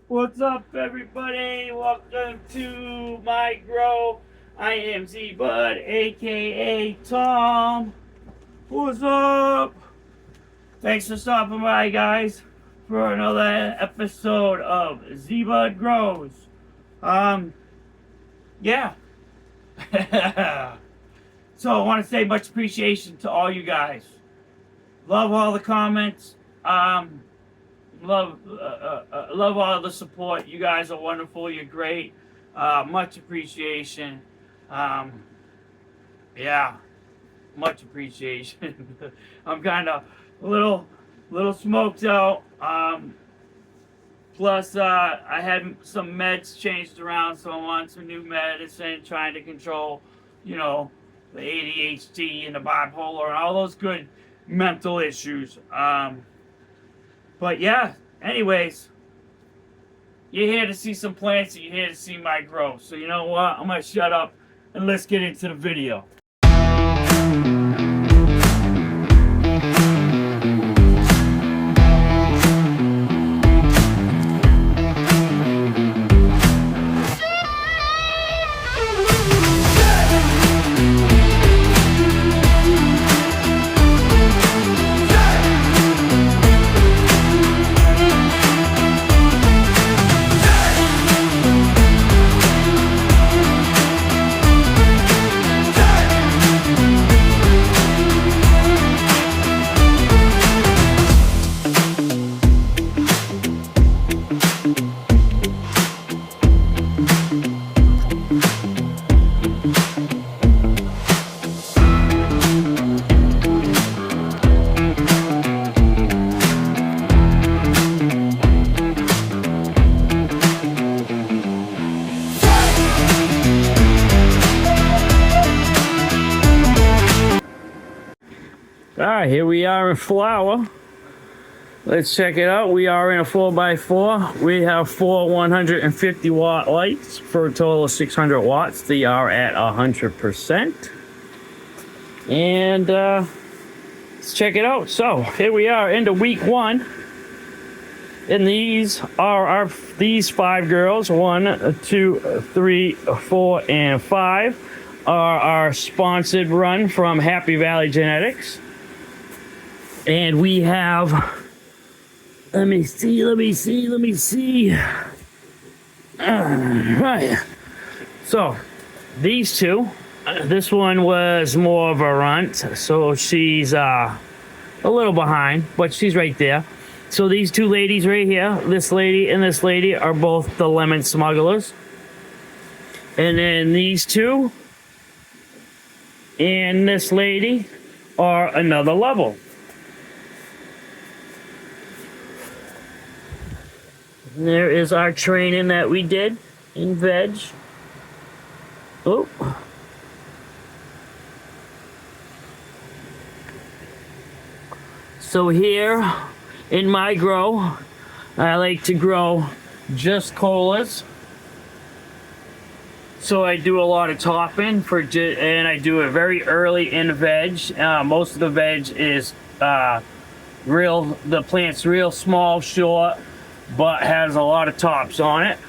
What's up, everybody? Welcome to my grow. I am Z-Bud, aka Tom. What's up? Thanks for stopping by, guys, for another episode of Z-Bud Grows. Yeah. So I want to say much appreciation to all you guys. Love all the comments. Love all the support. You guys are wonderful. You're great. Much appreciation. Yeah, much appreciation. I'm kind of a little smoked out. Plus, I had some meds changed around, so I'm on some new medicine, trying to control, the ADHD and the bipolar and all those good mental issues. But yeah, anyways, you're here to see some plants and you're here to see my growth. So you know what? I'm going to shut up and let's get into the video. Alright, here we are in flower. Let's check it out. We are in a 4x4. We have four 150 watt lights for a total of 600 watts. They are at 100%. And let's check it out. So here we are into week 1. And these are these 5 girls. 1, 2, 3, 4, and 5 are our sponsored run from Happy Valley Genetics. And we have, let me see. Right. So, these two, this one was more of a runt, so she's a little behind, but she's right there. So these two ladies right here, this lady and this lady, are both the lemon smugglers. And then these two and this lady are another level. There is our training that we did in veg. Oh. So here in my grow, I like to grow just colas. So I do a lot of topping and I do it very early in veg. Most of the veg is the plant's real small, short, but has a lot of tops on it,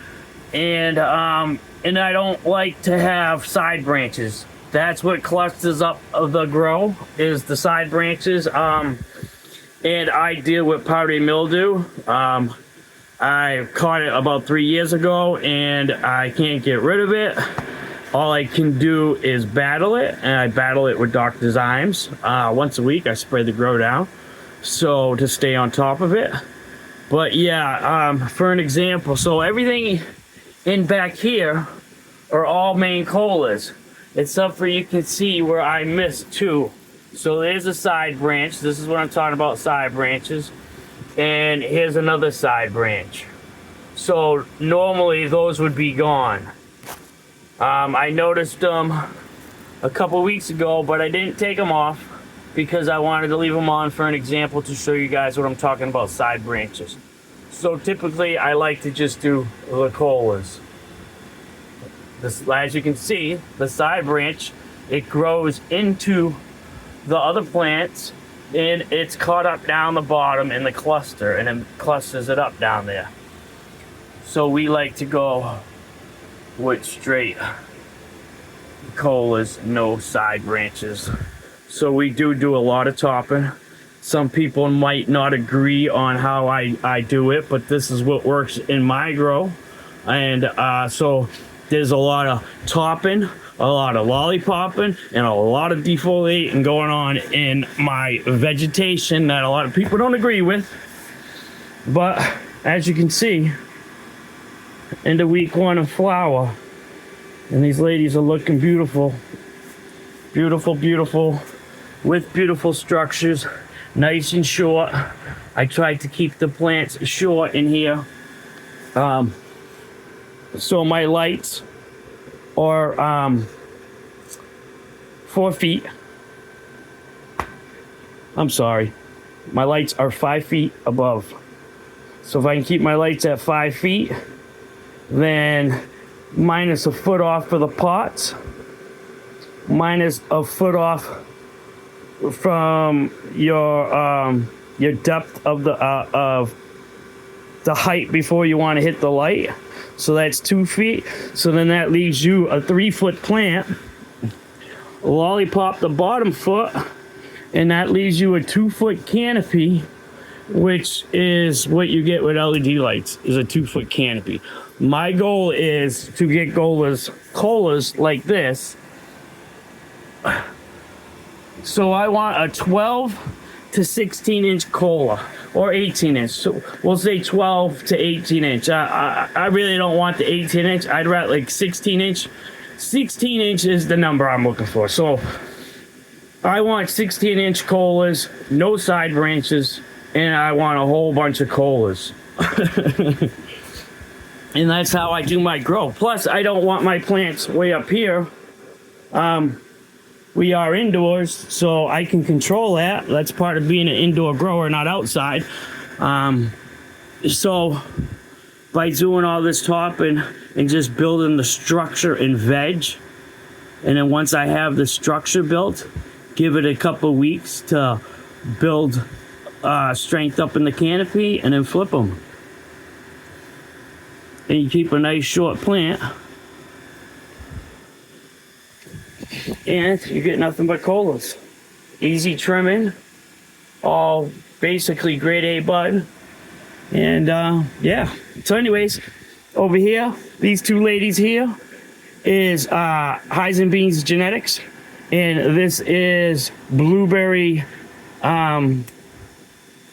and I don't like to have side branches. That's what clusters up of the grow, is the side branches. And I deal with powdery mildew. I caught it about 3 years ago, and I can't get rid of it. All I can do is battle it, and I battle it with Dr. Zymes. Once a week I spray the grow down, so to stay on top of it. But yeah, for an example, so everything in back here are all main colas, except for you can see where I missed 2. So there's a side branch. This is what I'm talking about, side branches. And here's another side branch. So normally those would be gone. I noticed them a couple weeks ago, but I didn't take them off because I wanted to leave them on for an example to show you guys what I'm talking about, side branches. So typically I like to just do the colas. This, as you can see, the side branch, it grows into the other plants and it's caught up down the bottom in the cluster, and it clusters it up down there. So we like to go with straight colas, no side branches. So we do a lot of topping. Some people might not agree on how I do it, but this is what works in my grow. And so there's a lot of topping, a lot of lollipopping, and a lot of defoliating going on in my vegetation that a lot of people don't agree with. But as you can see, into week 1 of flower, and these ladies are looking beautiful, beautiful, beautiful, with beautiful structures, nice and short. I tried to keep the plants short in here. So my lights are 4 feet. I'm sorry. My lights are 5 feet above. So if I can keep my lights at 5 feet, then minus a foot off for the pots, minus a foot off from your depth of the height before you want to hit the light. So that's 2 feet. So then that leaves you a 3-foot plant. Lollipop the bottom foot, and that leaves you a 2-foot canopy, which is what you get with LED lights, is a 2-foot canopy. My goal is to get colas like this. So I want a 12 to 16 inch cola, or 18 inch. So we'll say 12 to 18 inch. I really don't want the 18 inch. I'd rather like 16 inch. 16 inch is the number I'm looking for. So I want 16 inch colas, no side branches, and I want a whole bunch of colas. And that's how I do my grow. Plus, I don't want my plants way up here. We are indoors, so I can control that. That's part of being an indoor grower, not outside. So by doing all this topping and just building the structure in veg, and then once I have the structure built, give it a couple weeks to build strength up in the canopy, and then flip them. And you keep a nice short plant, and you get nothing but colas. Easy trimming, all basically grade A bud. And yeah, so anyways, over here, these two ladies here is Heisenbean's Genetics, and this is blueberry,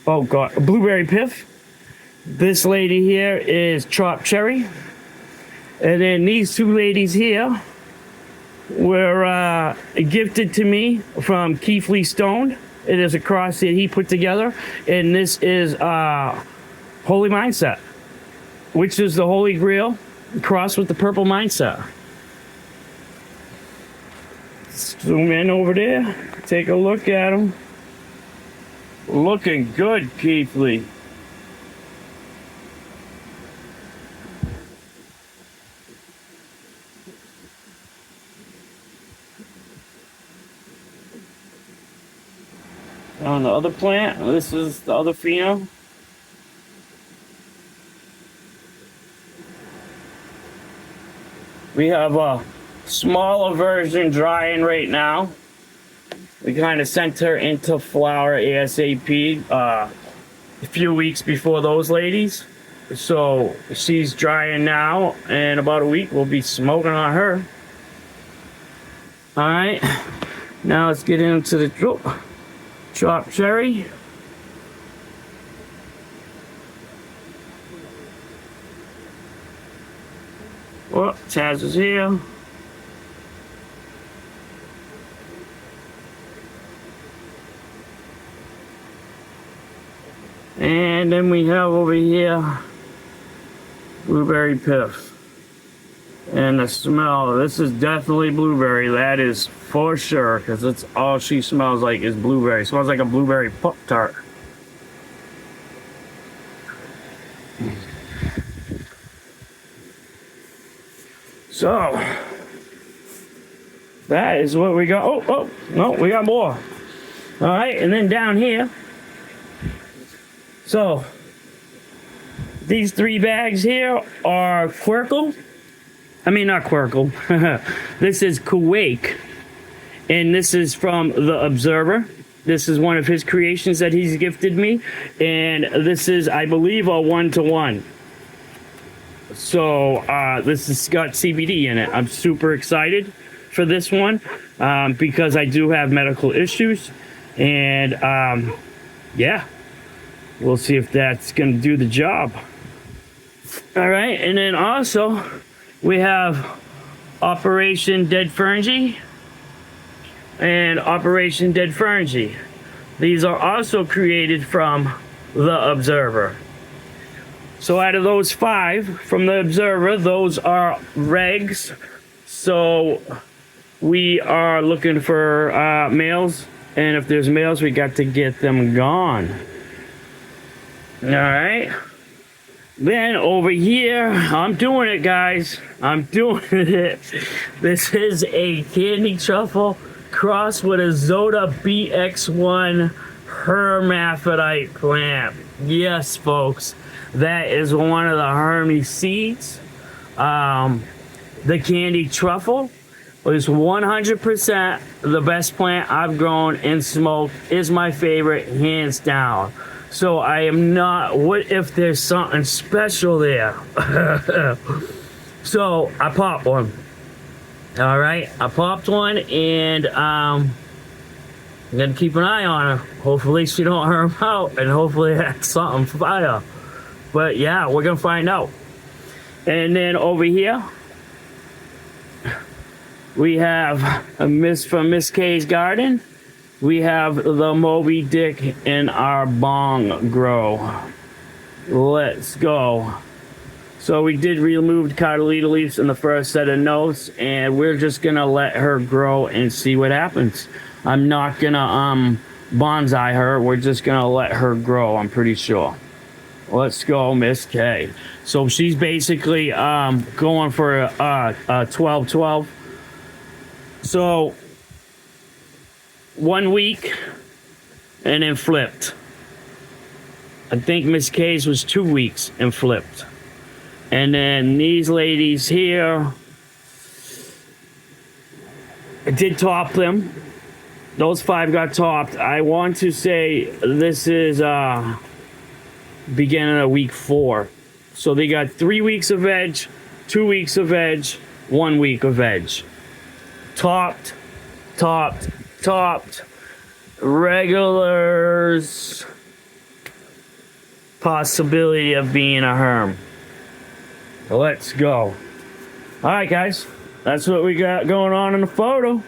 blueberry piff. This lady here is chopped cherry, and then these two ladies here were gifted to me from Keithley Stone. It is a cross that he put together, and this is Holy Mindset, which is the Holy Grail crossed with the Purple Mindset. Zoom in over there, take a look at them. Looking good, Keithley. On the other plant, this is the other pheno. We have a smaller version drying right now. We kind of sent her into flower ASAP a few weeks before those ladies. So she's drying now, and about a week we'll be smoking on her. All right, now let's get into the chopped cherry. Well, Taz is here. And then we have over here blueberry piff. And the smell, this is definitely blueberry. That is for sure, because it's all she smells like is blueberry. It smells like a blueberry Pop-Tart. So that is what we got. Oh, no, we got more. All right, and then down here. So These 3 bags here are Quirkle. I mean, not Quirkle. This is Kuwait. And this is from The Observer. This is one of his creations that he's gifted me. And this is, I believe, a 1-to-1. So this has got CBD in it. I'm super excited for this one because I do have medical issues. And yeah, we'll see if that's going to do the job. All right. And then also we have Operation Dead Fergie and Operation Dead Fergie. These are also created from The Observer. So out of those 5 from The Observer, those are regs. So we are looking for males, and if there's males, we got to get them gone. All right. Then over here, I'm doing it, guys. I'm doing it. This is a candy truffle crossed with a Zota BX1 hermaphrodite plant. Yes, folks, that is one of the Hermy seeds. The candy truffle is 100% the best plant I've grown and smoked. Is my favorite, hands down. So I am not, what if there's something special there? So I popped one. All right, I popped one, and I'm gonna keep an eye on her. Hopefully she don't herm out, and hopefully that's something fire. But yeah, we're gonna find out. And then over here, we have a Miss from Miss K's garden. We have the Moby Dick in our bong grow. Let's go. So we did remove the cotyledon leaves in the first set of notes, and we're just gonna let her grow and see what happens. I'm not gonna bonsai her. We're just gonna let her grow, I'm pretty sure. Let's go, Miss K. So she's basically going for a 12-12. So 1 week and then flipped. I think Miss K's was 2 weeks and flipped. And then these ladies here, I did top them. Those 5 got topped. I want to say this is beginning of week 4. So they got 3 weeks of veg, 2 weeks of veg, 1 week of veg. Topped, topped, topped. Regulars. Possibility of being a herm. Let's go. All right, guys. That's what we got going on in the photo.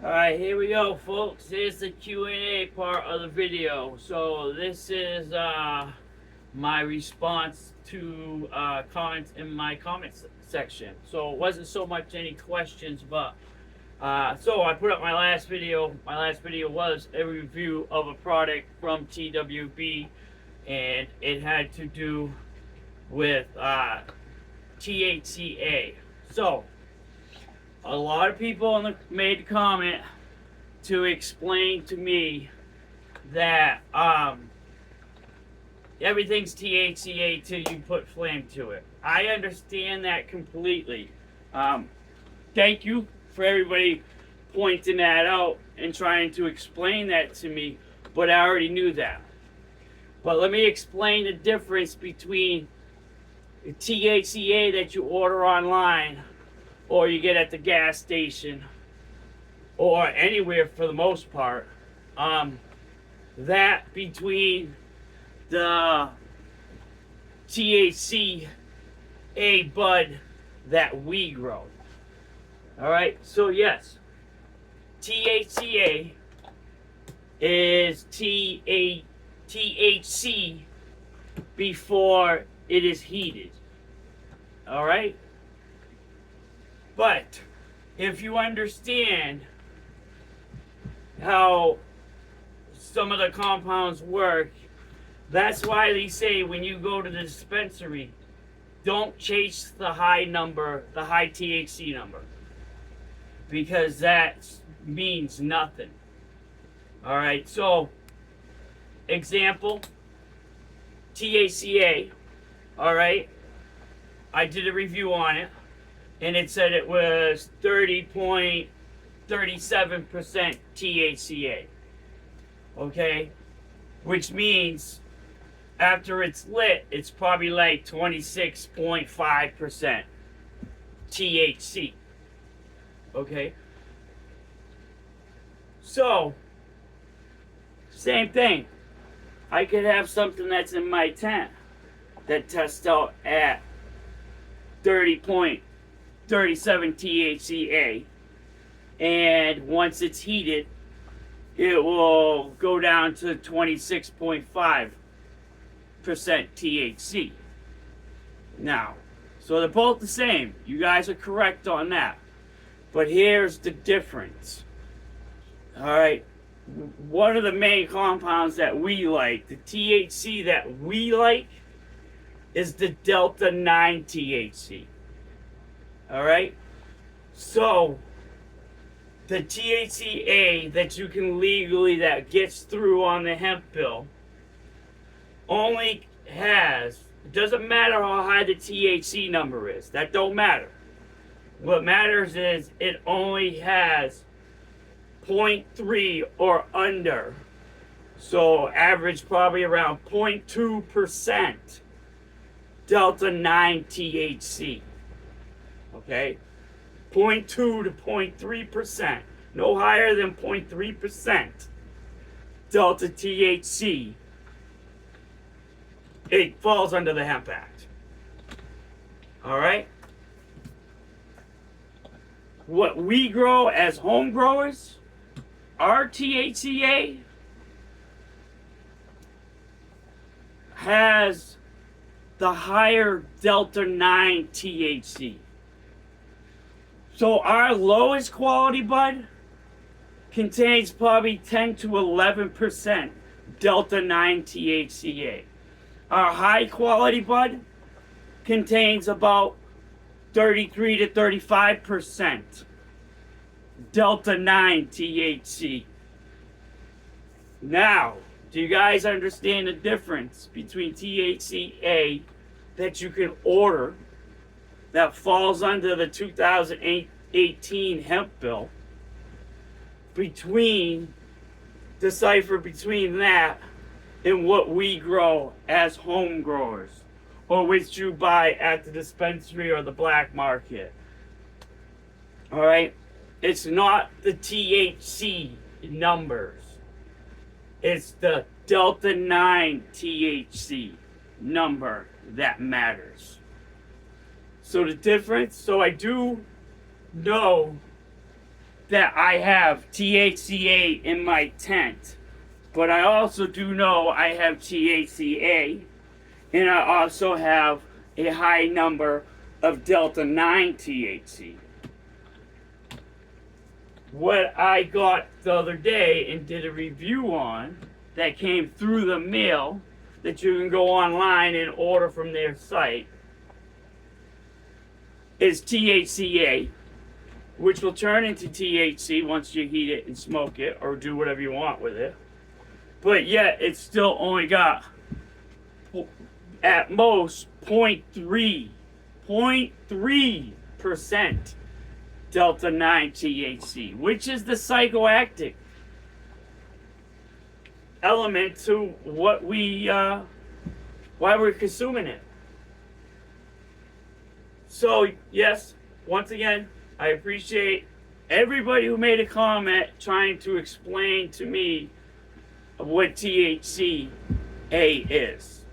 All right, here we go, folks. Here's the Q&A part of the video. So this is my response to comments in my comments section. So it wasn't so much any questions, but so I put up my last video. My last video was a review of a product from TWB, and it had to do with THCA. So a lot of people made a comment to explain to me that everything's THCA till you put flame to it. I understand that completely. Thank you for everybody pointing that out and trying to explain that to me, but I already knew that. But let me explain the difference between the THCA that you order online or you get at the gas station or anywhere for the most part. That between the THCA bud that we grow. All right, so yes, THCA is THC before it is heated. All right, but if you understand how some of the compounds work, that's why they say when you go to the dispensary, don't chase the high number, the high THC number, because that means nothing. All right, so example, THCA, all right? I did a review on it, and it said it was 30.37% THCA, okay? Which means after it's lit, it's probably like 26.5% THC, okay? So, same thing. I could have something that's in my tent that tests out at 30.37 THCA, and once it's heated, it will go down to 26.5% THC. Now, so they're both the same. You guys are correct on that. But here's the difference. All right, one of the main compounds that we like, the THC that we like, is the Delta 9 THC. All right, so the THCA that you can legally, that gets through on the hemp bill, only has, it doesn't matter how high the THC number is, that don't matter. What matters is it only has 0.3 or under. So average probably around 0.2% Delta 9 THC. Okay? 0.2 to 0.3%. No higher than 0.3% Delta THC. It falls under the Hemp Act. Alright? What we grow as home growers, our THCA has the higher Delta 9 THC. So our lowest quality bud contains probably 10 to 11% Delta 9 THCA. Our high quality bud contains about 33 to 35% Delta 9 THC. Now, do you guys understand the difference between THCA that you can order that falls under the 2018 hemp bill, decipher between that and what we grow as home growers, or which you buy at the dispensary or the black market? All right, it's not the THC numbers, it's the Delta 9 THC number that matters. So the difference, so I do know that I have THCA in my tent, but I also do know I have THCA, and I also have a high number of Delta 9 THC. What I got the other day and did a review on, that came through the mail, that you can go online and order from their site, is THCA, which will turn into THC once you heat it and smoke it or do whatever you want with it. But yet it's still only got at most 0.3% Delta 9 THC, which is the psychoactive element to what why we're consuming it. So yes, once again, I appreciate everybody who made a comment trying to explain to me what THCA is.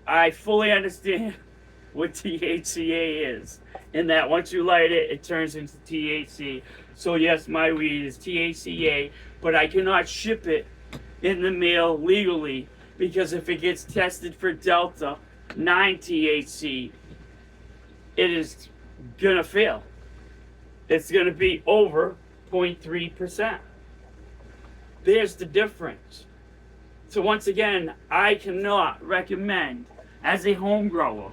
I fully understand what THCA is, and that once you light it, it turns into THC. So yes, my weed is THCA, but I cannot ship it in the mail legally, because if it gets tested for Delta 9 THC, it is gonna fail. It's gonna be over 0.3%. There's the difference. So once again, I cannot recommend, as a home grower,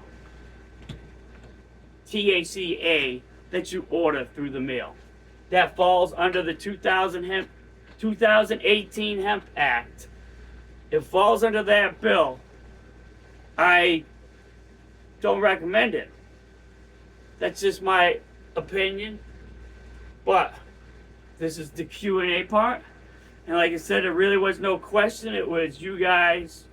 THCA that you order through the mail. That falls under the 2018 Hemp Act, it falls under that bill, I don't recommend it. That's just my opinion. But this is the Q&A part. And like I said, it really was no question. It was you guys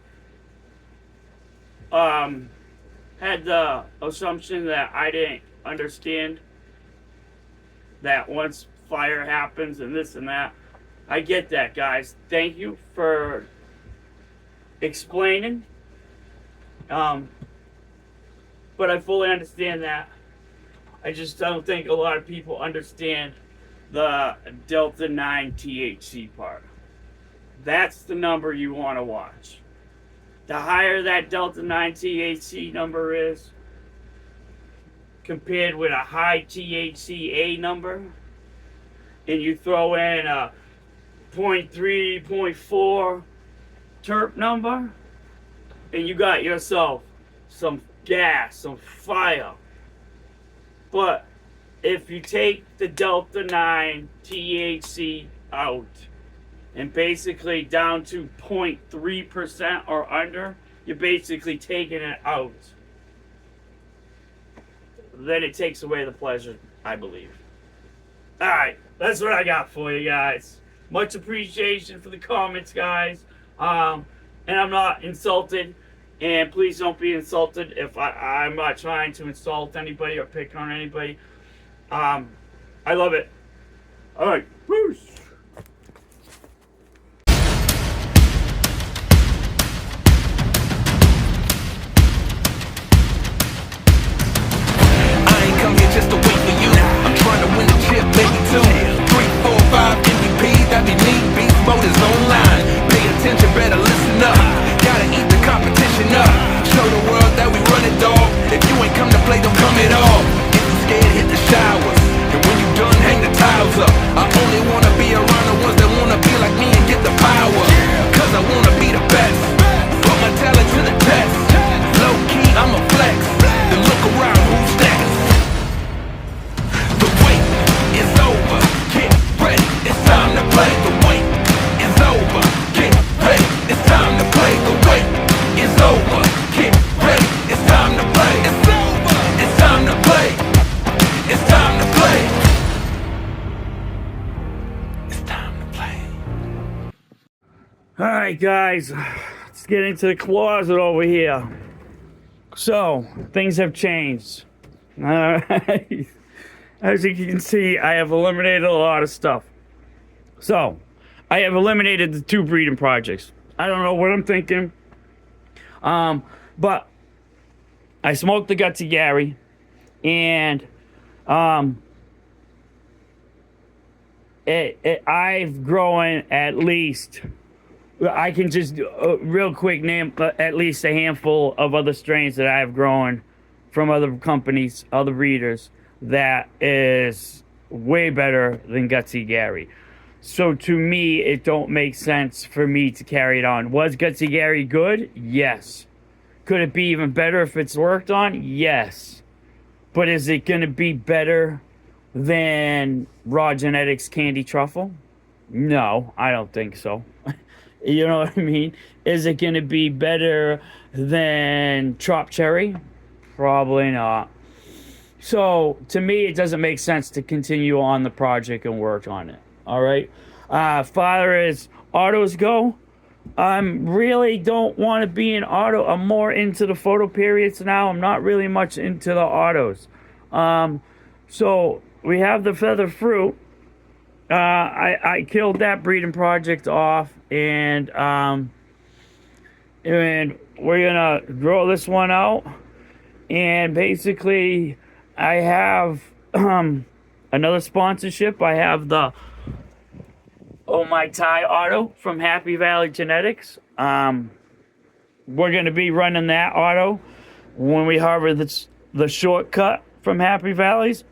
had the assumption that I didn't understand that once fire happens and this and that. I get that, guys. Thank you for explaining. But I fully understand that. I just don't think a lot of people understand the Delta 9 THC part. That's the number you want to watch. The higher that Delta 9 THC number is, compared with a high THCA number, and you throw in a 0.3, 0.4 terp number, and you got yourself some gas, some fire. But if you take the Delta 9 THC out and basically down to 0.3% or under, you're basically taking it out. Then it takes away the pleasure, I believe. Alright, that's what I got for you guys. Much appreciation for the comments, guys. And I'm not insulted. And please don't be insulted if I'm not trying to insult anybody or pick on anybody. I love it. Alright, peace. Just to wait for you. I'm trying to win the chip, baby, too. 3, 4, 5 MVP, that be me. Beast mode is online. Pay attention, better listen up. Gotta eat the competition up. Show the world that we run it, dog. If you ain't come to play, don't come at all. If you scared, hit the showers. And when you done, hang the tiles up. I only wanna be around the ones that wanna be like me and get the power. Cause I wanna be the best. Put my talent to the test. Low key, I'm a flex. Then look around, who's next? It's time to play, the wait is over. Get ready, it's time to play, the wait is over. Get ready, it's time to play, it's over. It's time to play, it's time to play. It's time to play. Alright, guys, let's get into the closet over here. So, things have changed. Alright. As you can see, I have eliminated a lot of stuff. So, I have eliminated the 2 breeding projects. I don't know what I'm thinking. But I smoked the Gutsy Gary. And I've grown at least, I can just real quick name at least a handful of other strains that I've grown from other companies, other breeders, that is way better than Gutsy Gary. So to me, it don't make sense for me to carry it on. Was Gutsy Gary good? Yes. Could it be even better if it's worked on? Yes. But is it going to be better than Raw Genetics Candy Truffle? No, I don't think so. You know what I mean? Is it going to be better than Trop Cherry? Probably not. So, to me, it doesn't make sense to continue on the project and work on it. All right? Far as autos go, I really don't want to be in auto. I'm more into the photo periods now. I'm not really much into the autos. So, we have the feather fruit. I killed that breeding project off. And we're going to grow this one out. And basically, I have another sponsorship. I have the Oh My Thai Auto from Happy Valley Genetics. We're going to be running that auto when we harvest the shortcut from Happy Valleys.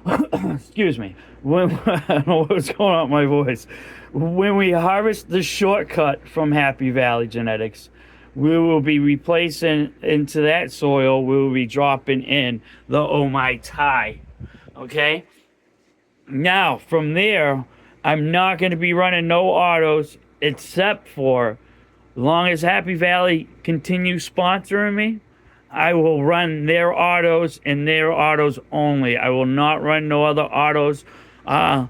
Excuse me. I don't know what's going on with my voice. When we harvest the shortcut from Happy Valley Genetics, we will be replacing into that soil. We will be dropping in the Oh My Thai. Okay? Now, from there, I'm not going to be running no autos except for As long as Happy Valley continues sponsoring me, I will run their autos and their autos only. I will not run no other autos. The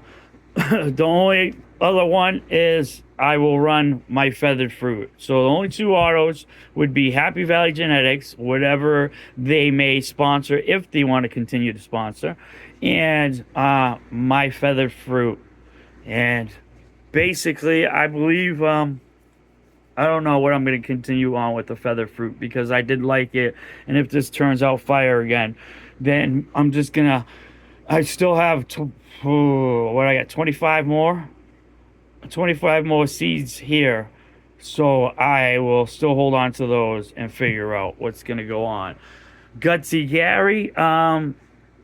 only other one is I will run my feathered fruit. So the only two autos would be Happy Valley Genetics, whatever they may sponsor if they want to continue to sponsor, and my feathered fruit. And basically, I believe I don't know what I'm going to continue on with the feather fruit because I did like it. And if this turns out fire again, then I'm just going to, I still have, what I got, 25 more? 25 more seeds here. So I will still hold on to those and figure out what's going to go on. Gutsy Gary, I'm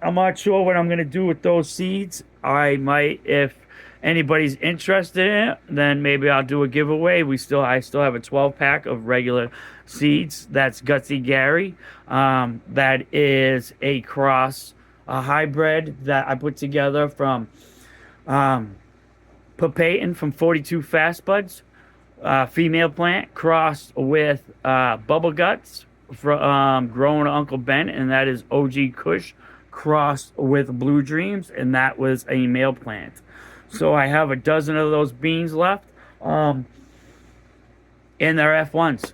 not sure what I'm going to do with those seeds. I might, if anybody's interested in it, then maybe I'll do a giveaway. I still have a 12-pack of regular seeds. That's Gutsy Gary. That is a hybrid that I put together from Papatin from 42 Fast Buds, female plant, crossed with Bubble Guts from grown Uncle Ben, and that is OG Kush crossed with Blue Dreams, and that was a male plant. So I have a dozen of those beans left, and they're F1s.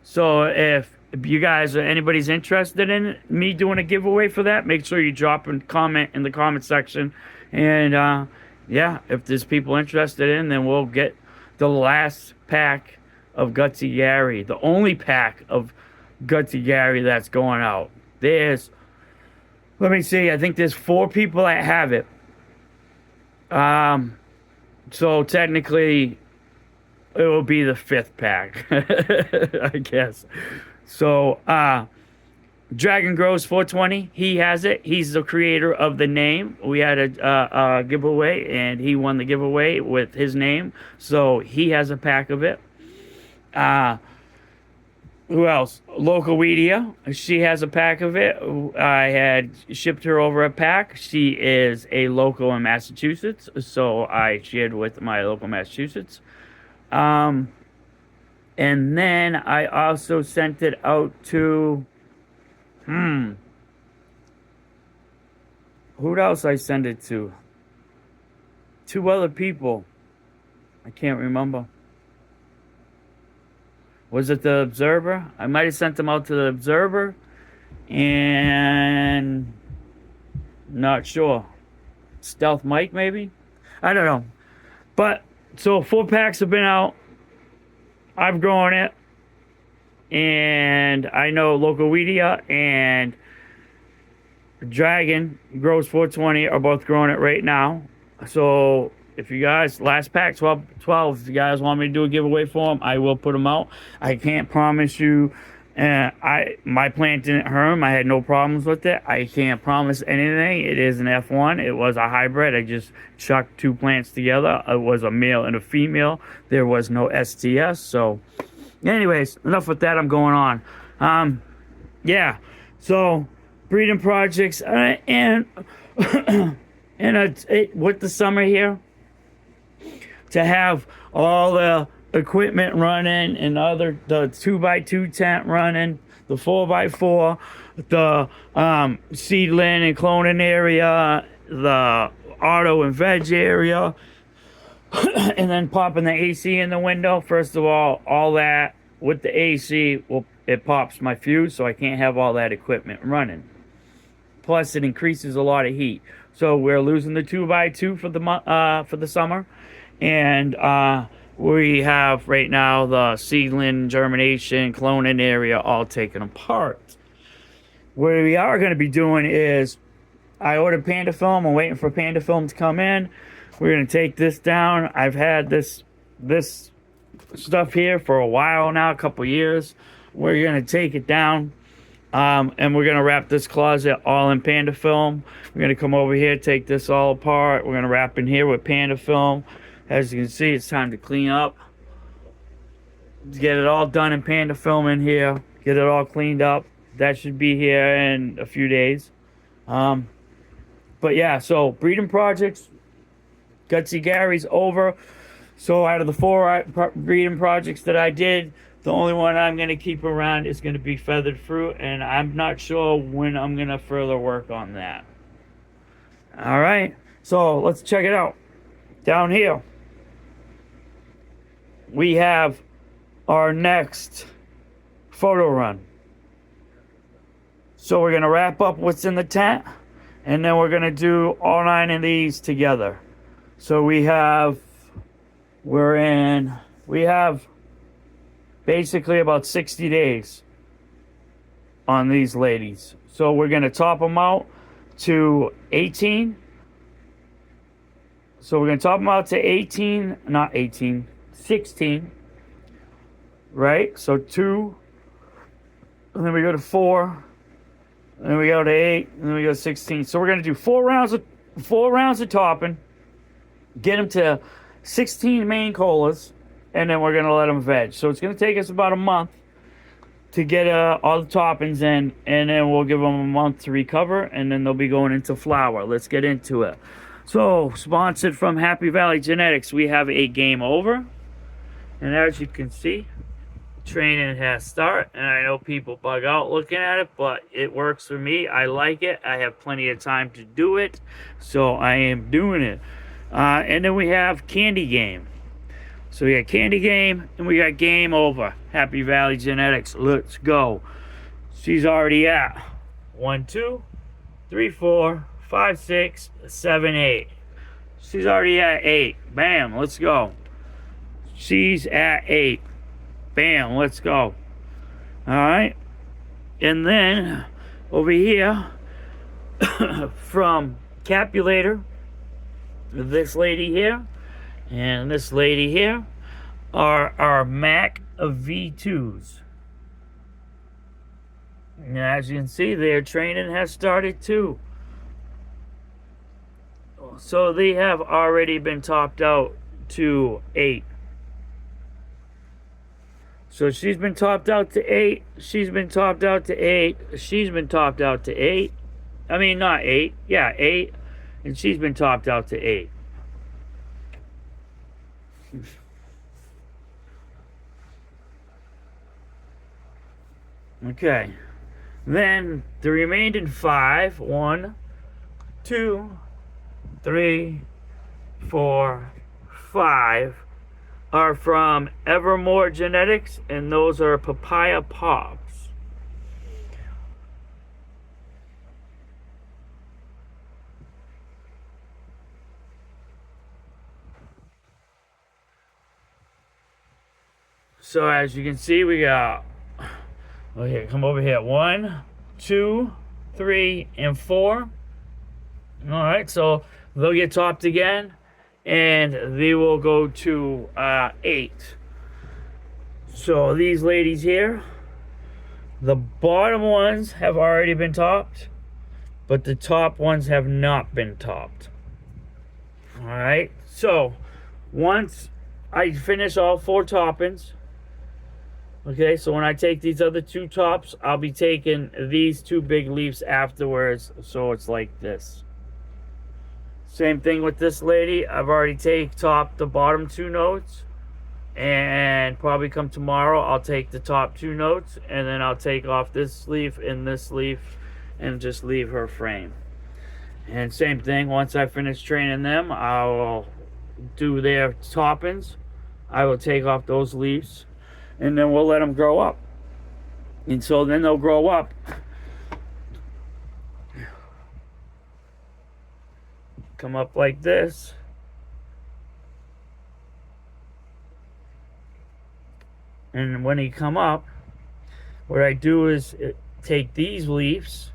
So if you guys or anybody's interested in me doing a giveaway for that, make sure you drop a comment in the comment section. And yeah, if there's people interested in, then we'll get the last pack of Gutsy Gary, the only pack of Gutsy Gary that's going out. Let me see, I think there's 4 people that have it. So technically it will be the 5th pack, I guess. So, Dragon Grows 420, he has it. He's the creator of the name. We had a giveaway, and he won the giveaway with his name. So he has a pack of it. Who else? Local Weedia. She has a pack of it. I had shipped her over a pack. She is a local in Massachusetts, so I shared with my local Massachusetts. And then I also sent it out to who else I sent it to? 2 other people. I can't remember. Was it the Observer? I might have sent them out to the Observer. And not sure. Stealth Mike, maybe? I don't know. But, so 4 packs have been out. I've grown it. And I know Local Weedia and Dragon Grows 420 are both growing it right now. So if you guys, last pack, 12, if you guys want me to do a giveaway for them, I will put them out. I can't promise you, my plant didn't harm. I had no problems with it. I can't promise anything. It is an F1. It was a hybrid. I just chucked 2 plants together. It was a male and a female. There was no STS. So anyways, enough with that. I'm going on. Yeah. So breeding projects and with the summer here, to have all the equipment running and the 2x2 tent running, the 4x4, the seedling and cloning area, the auto and veg area, and then popping the AC in the window. First of all that with the AC, it pops my fuse, so I can't have all that equipment running. Plus, it increases a lot of heat. So we're losing the 2x2 for the summer. And we have right now the seedling, germination, cloning area all taken apart. What we are going to be doing is, I ordered Panda Film. I'm waiting for Panda Film to come in. We're going to take this down. I've had this stuff here for a while now, a couple years. We're going to take it down. And we're going to wrap this closet all in Panda Film. We're going to come over here, take this all apart. We're going to wrap in here with Panda Film. As you can see, it's time to clean up. Get it all done in Panda Film in here. Get it all cleaned up. That should be here in a few days. But yeah, so breeding projects. Gutsy Gary's over. So out of the 4 breeding projects that I did, The only one I'm going to keep around is going to be feathered fruit, and I'm not sure when I'm going to further work on that. All right, so let's check it out. Down here, we have our next photo run. So we're going to wrap up what's in the tent, and then we're going to do all 9 of these together. So we have basically about 60 days on these ladies. So we're going to top them out to 18. So we're going to top them out to 18, not 18, 16. Right? So 2, and then we go to 4, and then we go to 8, and then we go to 16. So we're going to do 4 rounds of topping, get them to 16 main colas, and then we're going to let them veg. So it's going to take us about a month to get all the toppings in, and then we'll give them a month to recover, and then they'll be going into flower. Let's get into it. So, sponsored from Happy Valley Genetics, we have a game over. And as you can see, training has started, and I know people bug out looking at it, but it works for me. I like it. I have plenty of time to do it, so I am doing it. And then we have candy game. So we got candy game, and we got game over. Happy Valley Genetics, let's go. She's already at 1, 2, 3, 4, 5, 6, 7, 8. She's already at 8. Bam, let's go. She's at 8. Bam, let's go. Alright. And then over here from Capulator, this lady here and this lady here are our Mac V2s. And as you can see, their training has started too. So they have already been topped out to 8. So she's been topped out to 8. She's been topped out to 8. She's been topped out to 8. I mean, not 8. Yeah, 8. And she's been topped out to 8. Okay. Then the remaining 5. 1, 2, 3, 4, 5 are from Evermore Genetics, and those are papaya pops. So as you can see, we got, okay, come over here, 1, 2, 3, and 4. All right, so they'll get topped again, and they will go to 8. So these ladies here, the bottom ones have already been topped, but the top ones have not been topped. All right, so once I finish all 4 toppings, okay, so when I take these other 2 tops, I'll be taking these 2 big leaves afterwards, so it's like this. Same thing with this lady. I've already topped the bottom 2 notes, and probably come tomorrow I'll take the top 2 notes, and then I'll take off this leaf and this leaf and just leave her frame. And same thing, once I finish training them, I will do their toppings. I will take off those leaves, and then we'll let them grow up. And so then they'll grow up. Come up like this. And when they come up, what I do is take these leaves,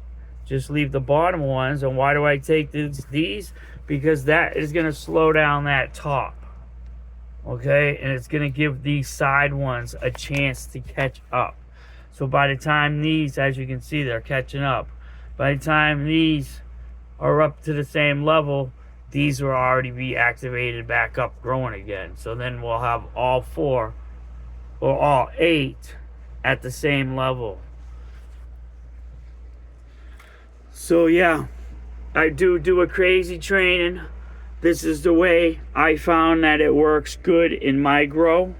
just leave the bottom ones. And why do I take these? Because that is going to slow down that top. Okay? And it's going to give these side ones a chance to catch up. So by the time these, as you can see, they're catching up. By the time these are up to the same level, these will already be activated back up, growing again. So then we'll have all 4 or all 8 at the same level. So yeah, I do a crazy training. This is the way I found that it works good in my grow.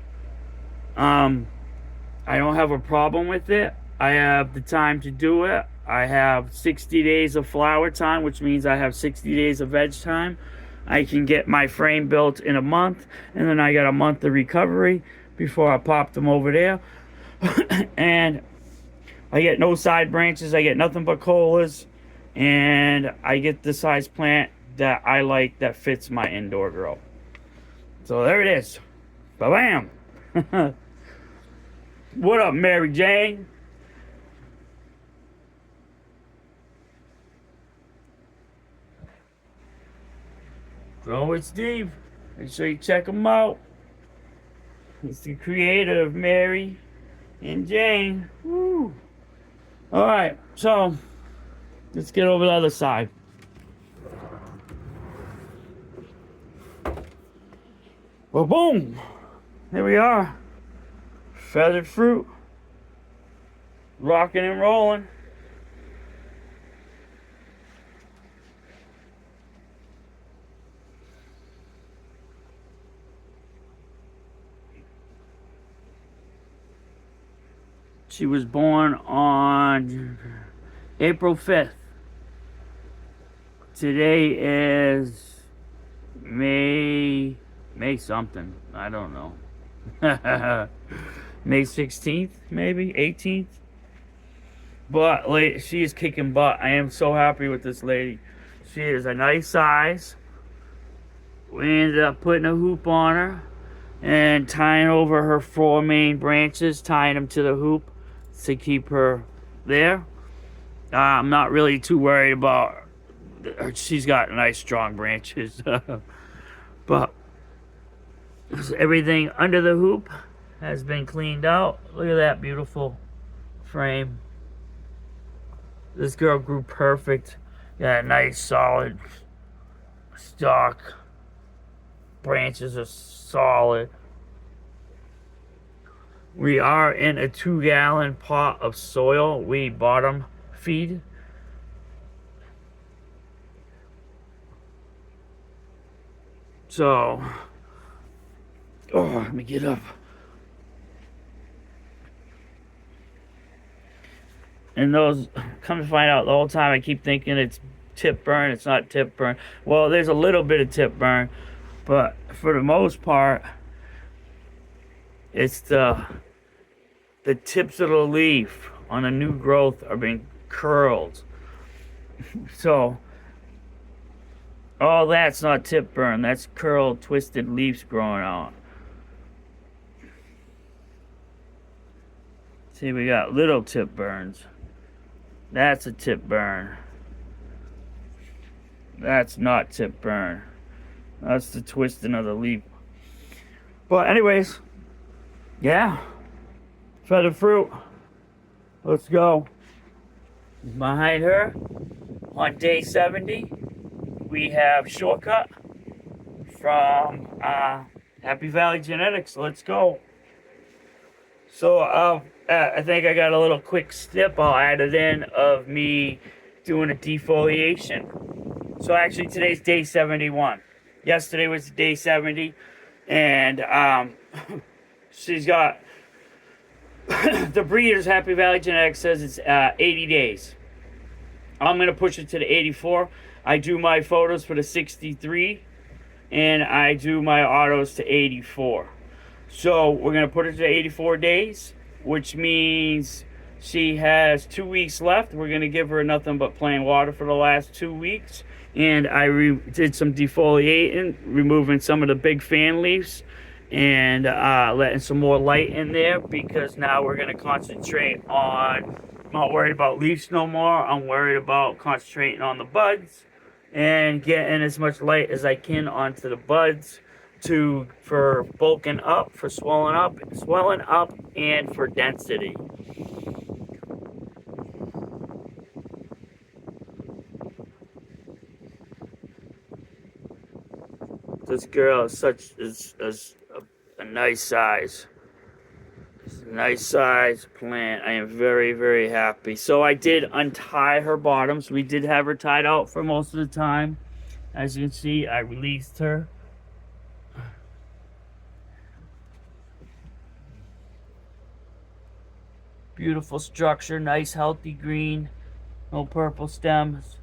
I don't have a problem with it. I have the time to do it. I have 60 days of flower time, which means I have 60 days of veg time. I can get my frame built in a month, and then I got a month of recovery before I pop them over there. And I get no side branches. I get nothing but colas, and I get the size plant that I like that fits my indoor grow. So there it is. Ba-bam! What up, Mary Jane? Grow with Steve. Make sure you check him out. He's the creator of Mary and Jane. Woo. Alright, so let's get over the other side. Well, boom! Here we are. Feathered fruit. Rocking and rolling. She was born on April 5th. Today is May something. I don't know. May 16th, maybe 18th. But she is kicking butt. I am so happy with this lady. She is a nice size. We ended up putting a hoop on her and tying over her 4 main branches, tying them to the hoop to keep her there. I'm not really too worried about her. She's got nice strong branches. But everything under the hoop has been cleaned out. Look at that beautiful frame. This girl grew perfect. Got a nice solid stalk. Branches are solid. We are in a 2-gallon pot of soil. We bottom feed. So, let me get up. And those, come to find out, the whole time I keep thinking it's tip burn. It's not tip burn. Well, there's a little bit of tip burn, but for the most part, it's the tips of the leaf on a new growth are being curled. So all that's not tip burn. That's curled, twisted leaves growing out. See, we got little tip burns. That's a tip burn. That's not tip burn. That's the twisting of the leaf. But anyways, yeah. Feathered fruit. Let's go. Behind her, on day 70, we have Shortcut from Happy Valley Genetics. Let's go. So I think I got a little quick snip I'll add it in of me doing a defoliation. So actually today's day 71. Yesterday was day 70, and she's got the breeder's Happy Valley Genetics says it's 80 days. I'm gonna push it to the 84. I do my photos for the 63, and I do my autos to 84. So we're gonna put her to 84 days, which means she has 2 weeks left. We're gonna give her nothing but plain water for the last 2 weeks. And I did some defoliating, removing some of the big fan leaves and letting some more light in there, because now we're gonna concentrate on, not worried about leaves no more. I'm worried about concentrating on the buds and getting as much light as I can onto the buds for bulking up, for swelling up, and for density. This girl is a nice size. It's a nice size plant. I am very, very happy. So I did untie her bottoms. We did have her tied out for most of the time. As you can see, I released her. Beautiful structure, nice healthy green, no purple stems.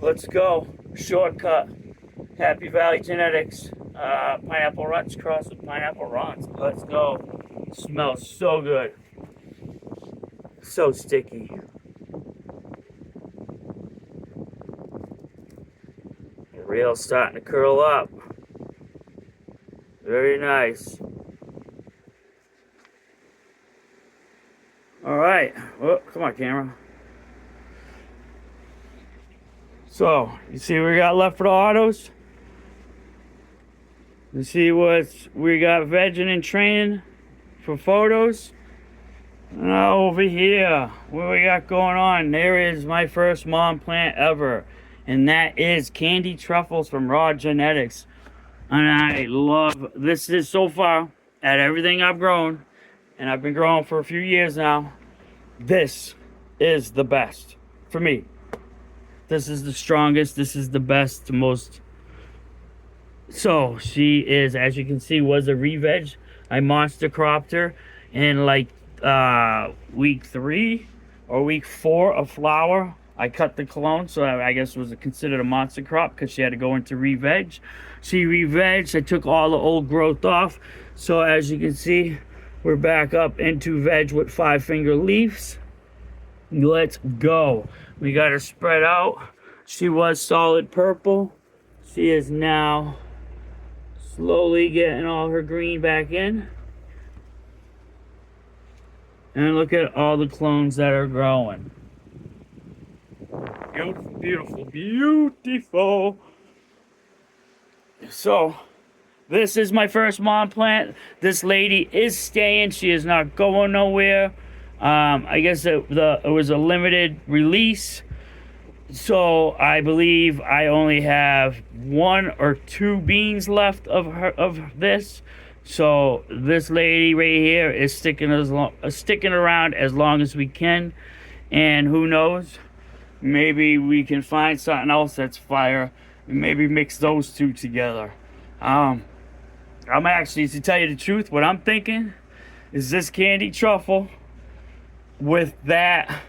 Let's go. Shortcut. Happy Valley Genetics. Pineapple Ruts crossed with Pineapple Rons. Let's go. Smells so good. So sticky. The reel's starting to curl up. Very nice. All right. Oh, come on, camera. So, you see what we got left for the autos? You see what we got vegging and training for photos? Now over here, what we got going on? There is my first mom plant ever. And that is candy truffles from Raw Genetics. And I love, this is so far, at everything I've grown, and I've been growing for a few years now, this is the best for me. This is the strongest, this is the best, the most. So she is, as you can see, was a re-veg. I monster cropped her in like week 3 or week 4 of flower. I cut the clone, so I guess it was considered a monster crop because she had to go into re-veg. She re-vegged. I took all the old growth off. So as you can see, we're back up into veg with 5-finger leaves. Let's go. We got her spread out. She was solid purple. She is now slowly getting all her green back in. And look at all the clones that are growing. Beautiful, beautiful, beautiful. So, this is my first mom plant. This lady is staying. She is not going nowhere. I guess it was a limited release. So, I believe I only have 1 or 2 beans left of this. So, this lady right here is sticking around as long as we can. And who knows? Maybe we can find something else that's fire and maybe mix those two together. I'm actually, to tell you the truth, what I'm thinking is this candy truffle with that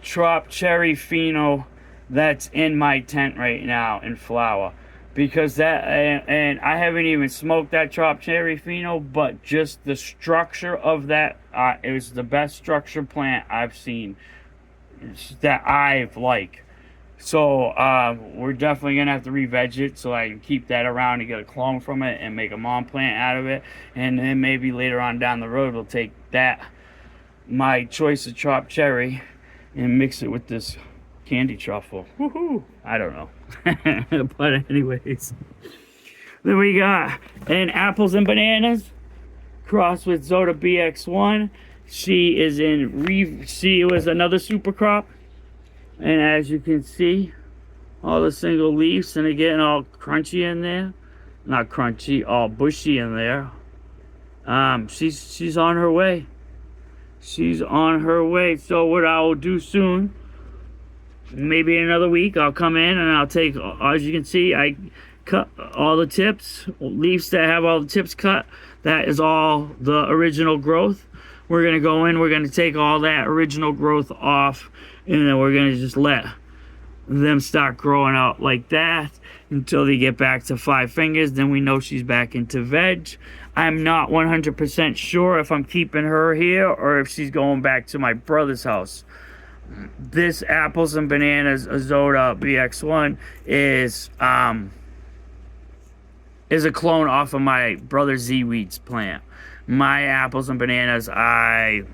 trop cherry pheno that's in my tent right now in flower. Because that, and I haven't even smoked that trop cherry pheno, but just the structure of that, it was the best structured plant I've seen that I've like. So we're definitely gonna have to re-veg it so I can keep that around and get a clone from it and make a mom plant out of it. And then maybe later on down the road we'll take that, my choice of chopped cherry, and mix it with this candy truffle. Woohoo! I don't know. But anyways, then we got an apples and bananas crossed with Zota BX1. She is she was another super crop, and as you can see, all the single leaves, and they're getting all crunchy in there. Not crunchy, all bushy in there. She's on her way. She's on her way. So what I will do soon, maybe in another week, I'll come in and I'll take, as you can see, I cut all the tips, leaves that have all the tips cut. That is all the original growth. We're going to go in, we're going to take all that original growth off, and then we're going to just let them start growing out like that until they get back to 5 fingers. Then we know she's back into veg. I'm not 100% sure if I'm keeping her here or if she's going back to my brother's house. This apples and bananas Azota BX1 is a clone off of my brother Z-Weed's plant. My apples and bananas, by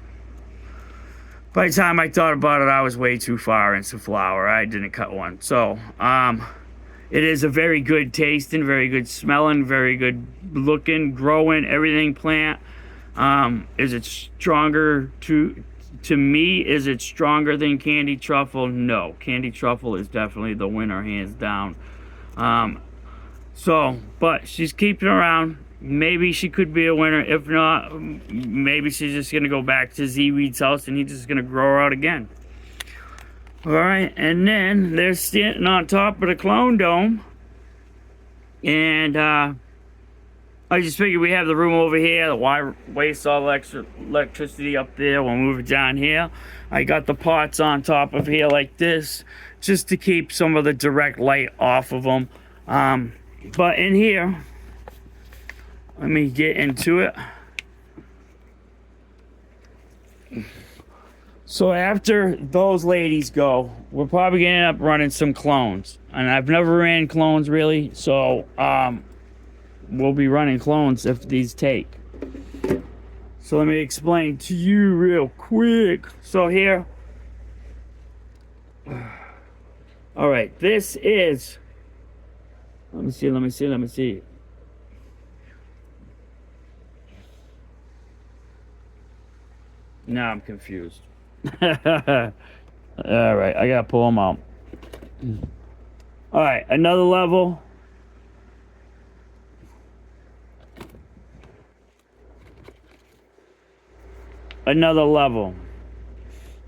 the time I thought about it, I was way too far into flower. I didn't cut one. So, it is a very good tasting, very good smelling, very good looking, growing, everything plant. Is it stronger to me? Is it stronger than candy truffle? No. Candy truffle is definitely the winner, hands down. But she's keeping around. Maybe she could be a winner. If not, maybe she's just going to go back to Z-Weed's house and he's just going to grow her out again. Alright, and then they're sitting on top of the clone dome. And I just figured we have the room over here. Why waste all electricity up there? We'll move it down here. I got the pots on top of here like this, just to keep some of the direct light off of them. But in here, let me get into it. So after those ladies go, we're probably gonna end up running some clones. And I've never ran clones really, so we'll be running clones if these take. So let me explain to you real quick. So here, all right, this is, let me see. Now I'm confused. All right, I gotta pull them out. All right, another level. Another level.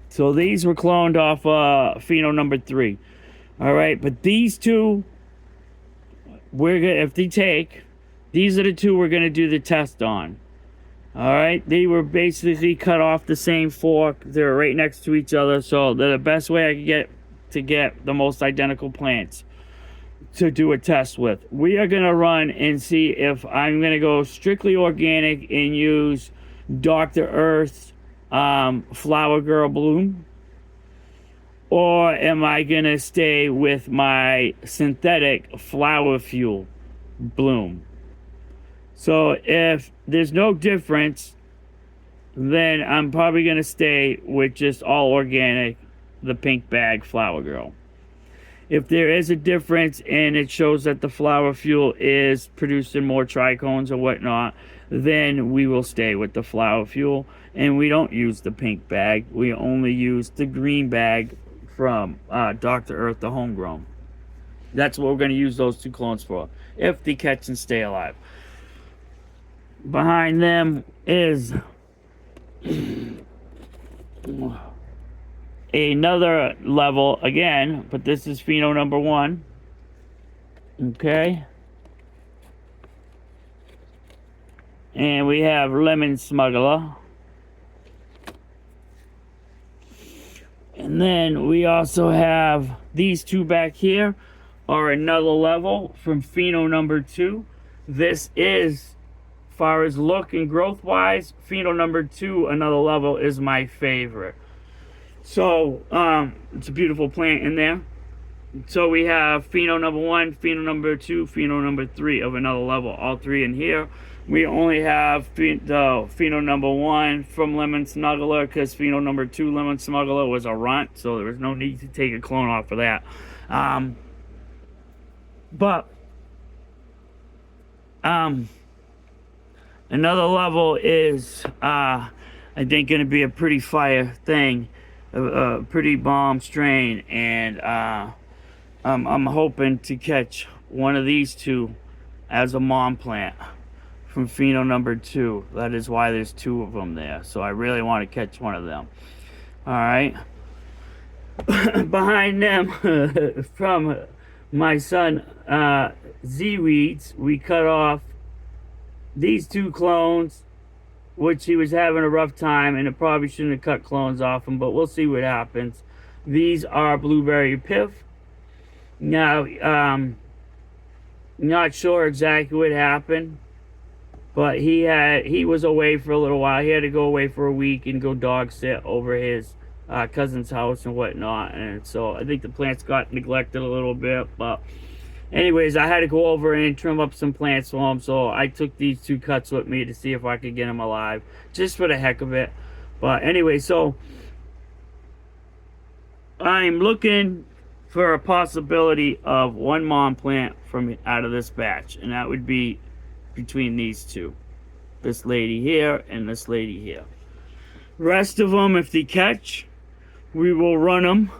So these were cloned off pheno number 3. All right, but these two, we're gonna, if they take, these are the two we're gonna do the test on. All right, they were basically cut off the same fork. They're right next to each other, so they're the best way I could get the most identical plants to do a test with. We are gonna run and see if I'm gonna go strictly organic and use Dr. Earth's Flower Girl Bloom, or am I gonna stay with my synthetic flower fuel bloom? So if there's no difference, then I'm probably gonna stay with just all organic, the pink bag Flower Girl. If there is a difference and it shows that the flower fuel is producing more trichomes or whatnot, then we will stay with the flower fuel, and we don't use the pink bag. We only use the green bag from Dr. Earth, the homegrown. That's what we're going to use those 2 clones for, if they catch and stay alive. Behind them is another level again, but this is pheno number 1. Okay. And we have Lemon Smuggler. And then we also have these 2 back here are another level from pheno number 2. This is, as far as look and growth wise, pheno number 2, another level, is my favorite. So it's a beautiful plant in there. So we have pheno number 1, pheno number 2, pheno number 3 of another level, all 3 in here. We only have the pheno number 1 from Lemon Smuggler, because pheno number 2 Lemon Smuggler was a runt, so there was no need to take a clone off of that. But another level is I think going to be a pretty fire thing, a pretty bomb strain, and I'm hoping to catch one of these 2 as a mom plant from pheno number 2. That is why there's 2 of them there. So I really want to catch one of them. All right. Behind them, from my son Z-Weeds, we cut off these 2 clones, which he was having a rough time, and it probably shouldn't have cut clones off him, but we'll see what happens. These are Blueberry Piff. Now, not sure exactly what happened, but he was away for a little while. He had to go away for a week and go dog sit over his cousin's house and whatnot, and so I think the plants got neglected a little bit. But anyways, I had to go over and trim up some plants for him, so I took these 2 cuts with me to see if I could get him alive, just for the heck of it. But anyway, so I'm looking for a possibility of 1 mom plant from out of this batch, and that would be between these 2, this lady here and this lady here. Rest of them, if they catch, we will run them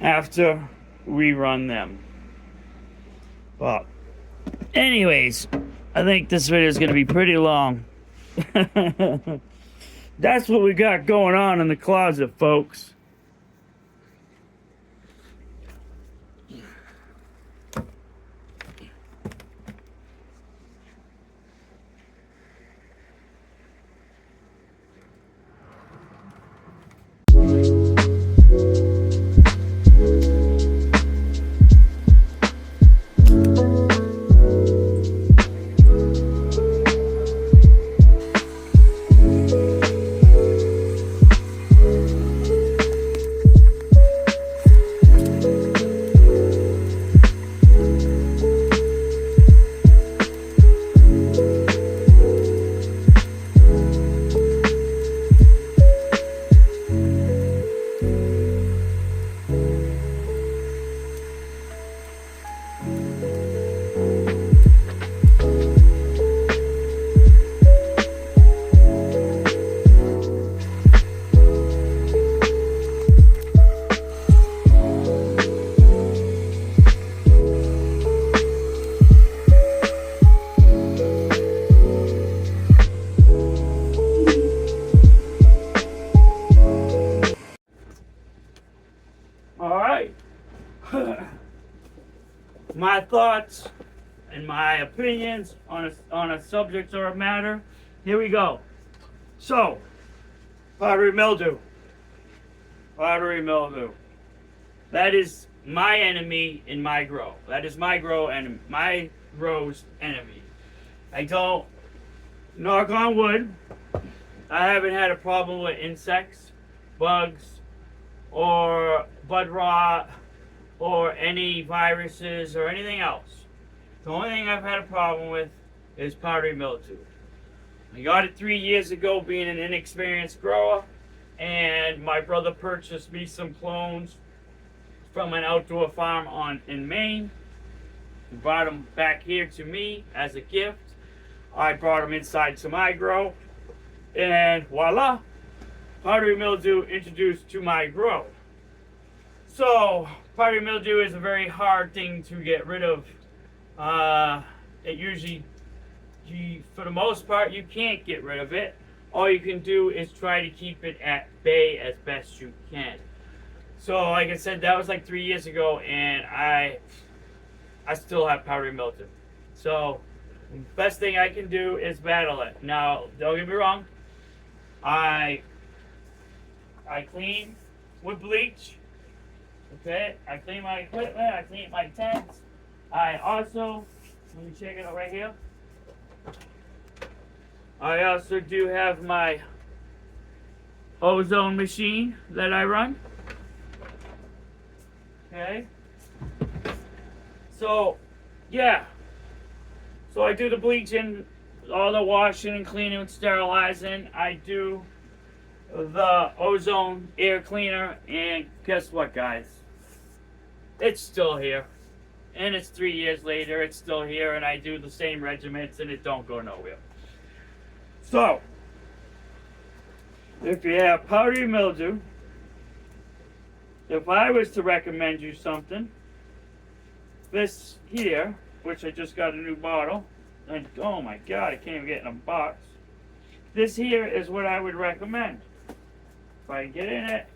after we run them. But anyways, I think this video is going to be pretty long. That's what we got going on in the closet, folks. thoughts and my opinions on a subject or a matter. Here we go. So, powdery mildew. Powdery mildew. That is my enemy in my grow. That is my grow and my grow's enemy. I don't, knock on wood, I haven't had a problem with insects, bugs, or bud rot, or any viruses or anything else. The only thing I've had a problem with is powdery mildew. I got it 3 years ago being an inexperienced grower, and my brother purchased me some clones from an outdoor farm in Maine. He brought them back here to me as a gift. I brought them inside to my grow, and voila, powdery mildew introduced to my grow. So, powdery mildew is a very hard thing to get rid of. It usually, for the most part, you can't get rid of it. All you can do is try to keep it at bay as best you can. So, like I said, that was like 3 years ago, and I still have powdery mildew. So, the best thing I can do is battle it. Now, don't get me wrong. I clean with bleach. Okay, I clean my equipment. I clean my tents. I also, let me check it out right here. I also do have my ozone machine that I run. Okay. So, yeah. So I do the bleaching, all the washing and cleaning and sterilizing. I do the ozone air cleaner, and guess what, guys? It's still here. And it's 3 years later, it's still here, and I do the same regiments, and it don't go nowhere. So, if you have powdery mildew, if I was to recommend you something, this here, which I just got a new bottle, and oh my god, I can't even get in a box. This here is what I would recommend. If I get in it.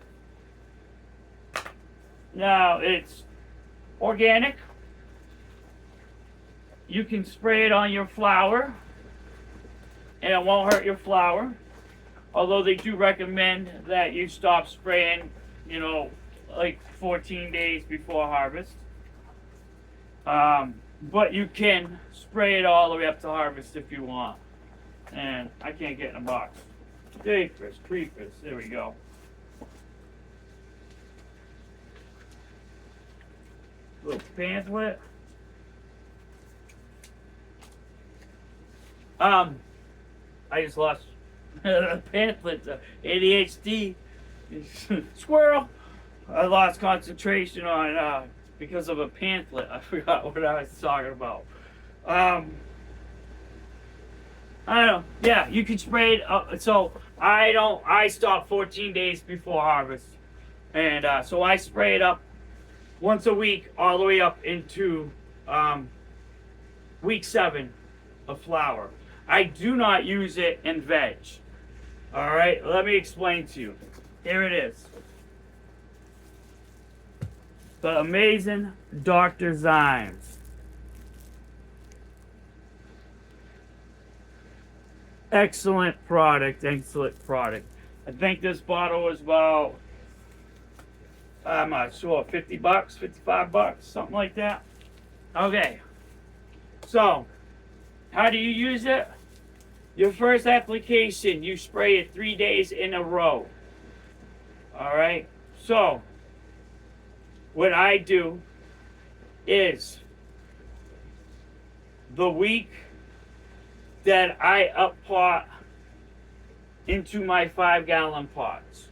Now, it's organic. You can spray it on your flower, and it won't hurt your flower. Although they do recommend that you stop spraying, you know, like 14 days before harvest. But you can spray it all the way up to harvest if you want. And I can't get in a box. Creepers, there we go. Little pamphlet. I just lost the pamphlet. ADHD. Squirrel. I lost concentration on because of a pamphlet. I forgot what I was talking about. I don't know. Yeah, you can spray it. So I stop 14 days before harvest, and so I spray it up once a week, all the way up into week 7 of flower. I do not use it in veg. All right, let me explain to you. Here it is. The amazing Dr. Zymes. Excellent product, excellent product. I think this bottle was about, I'm not sure, 50 bucks, 55 bucks, something like that. Okay. So, how do you use it? Your first application, you spray it 3 days in a row. All right. So, what I do is the week that I up pot into my 5-gallon pots.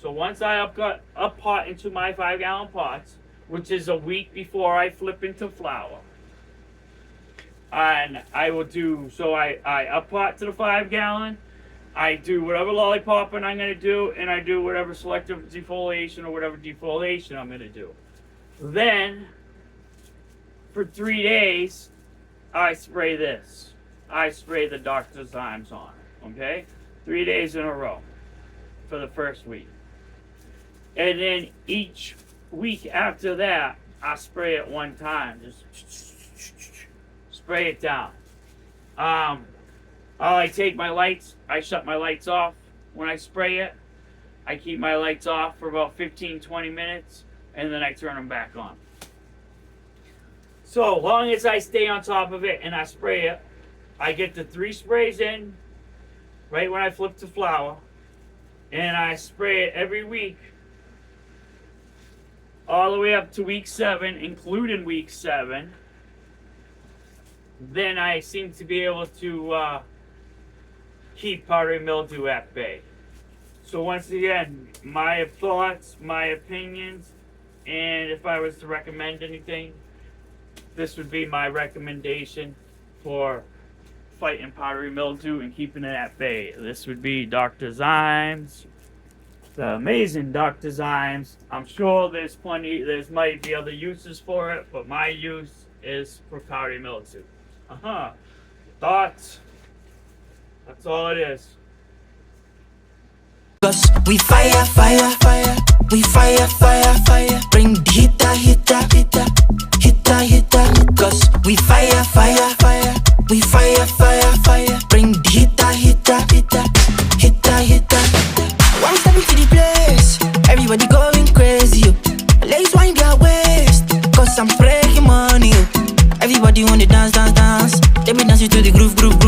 So once I up pot into my 5-gallon pots, which is a week before I flip into flower, and I will do, so I up pot to the 5-gallon, I do whatever lollipopping I'm going to do, and I do whatever selective defoliation or whatever defoliation I'm going to do. Then, for 3 days, I spray this. I spray the Dr. Zymes on it, okay? 3 days in a row for the first week. And then each week after that, I spray it one time. Just spray it down. I take my lights, I shut my lights off when I spray it. I keep my lights off for about 15-20 minutes, and then I turn them back on. So long as I stay on top of it and I spray it, I get the 3 sprays in right when I flip to flower, and I spray it every week all the way up to week 7, including week 7. Then I seem to be able to keep powdery mildew at bay. So once again, my thoughts, my opinions, and if I was to recommend anything, this would be my recommendation for fighting powdery mildew and keeping it at bay. This would be Dr. Zymes, the amazing Dr. Zymes. I'm sure there's might be other uses for it, but my use is for powdery mildew. Thoughts? That's all it is. Cause we fire, fire, fire. We fire, fire, fire. Bring the hitter, hitter, hitter. Hitter, hitter. Cause we fire, fire, fire. We fire, fire, fire. Bring the hitter, hitter, hitter. Hitter, hitter. One step into the place, everybody going crazy, yo. Ladies wind their waist, cause I'm breaking money, yo. Everybody wanna dance, dance, dance. They be dancing to the groove, groove, groove.